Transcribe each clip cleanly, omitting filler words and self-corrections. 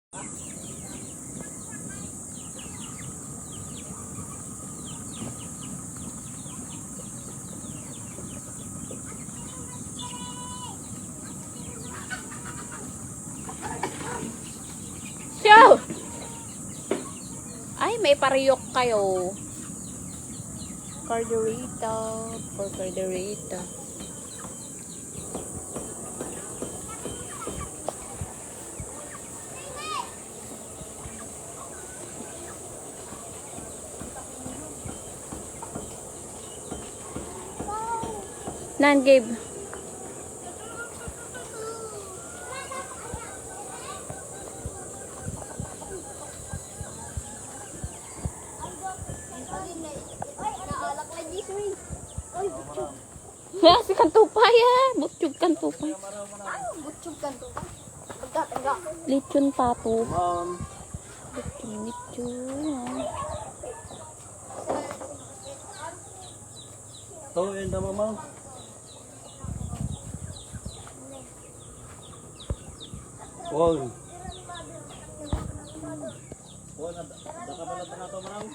Ciao! Ay, may pariyok kayo. Carderita. For carderita. Nan, Gabe. Ya, si kantupay ya. Butchug kantupay. Butchog kan to ba? Pagkatangga. Lechon pato. Lechon. Ito, yun na mama. Wow. Wow, nakabalatan na ito marami.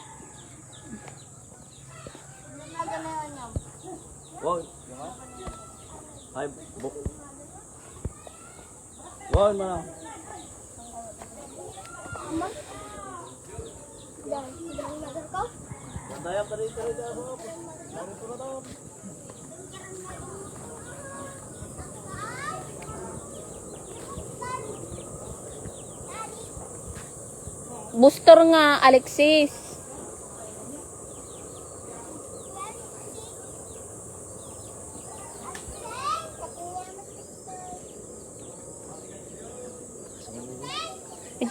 Naga na niya. Wow. Ay, buk. Wow, mana. Yan, hindi na ko. Daya tadi tadi dah. Dari pura tahu. Booster nga, Alexis.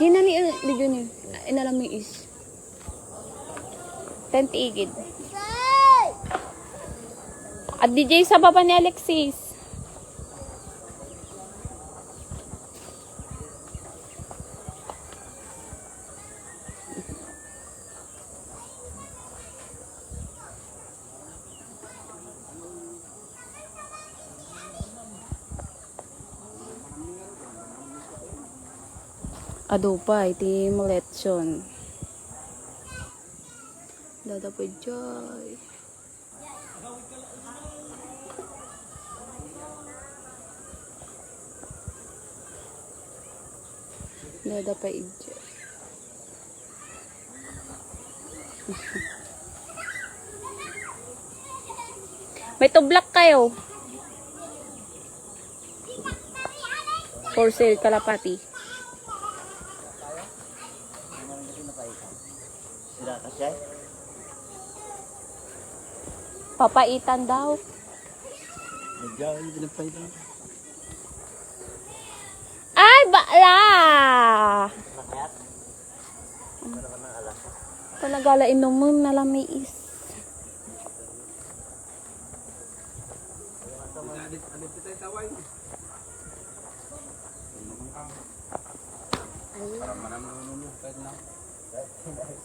Di na ni Junior. Inalam mo is. 10 igid. At DJ sa baba ni Alexis. Adopa, iti maletsyon. Dada pa joy. Dada pa joy. May tublak kayo. For sale, kalapati. Sila kasi. Papaitan daw. Nagjaw din pa ito. Ay, bala! Nakayat. Para ka nang ala. Panagala inom mo na lamiis.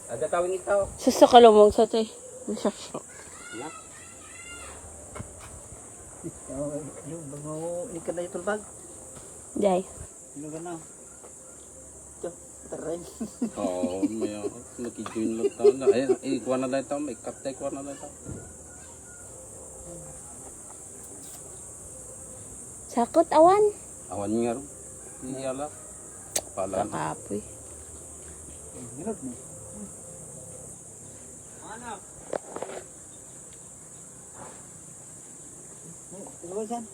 Ada tawing ito. Sasakalumong sa tay. Masasok. Ya. Yung bango ikan na yung bag. Jay. Ano ka na? Ito, taray. Oo, may nakijoin lang tao na. Ay, ikuha na lang tao. May kaptay, ikuha na lang tao. Sakot awan. Awan nga rin. Iyala. Pala. Kakapoy. Hirap mo. Anak. Tingnan mo dyan.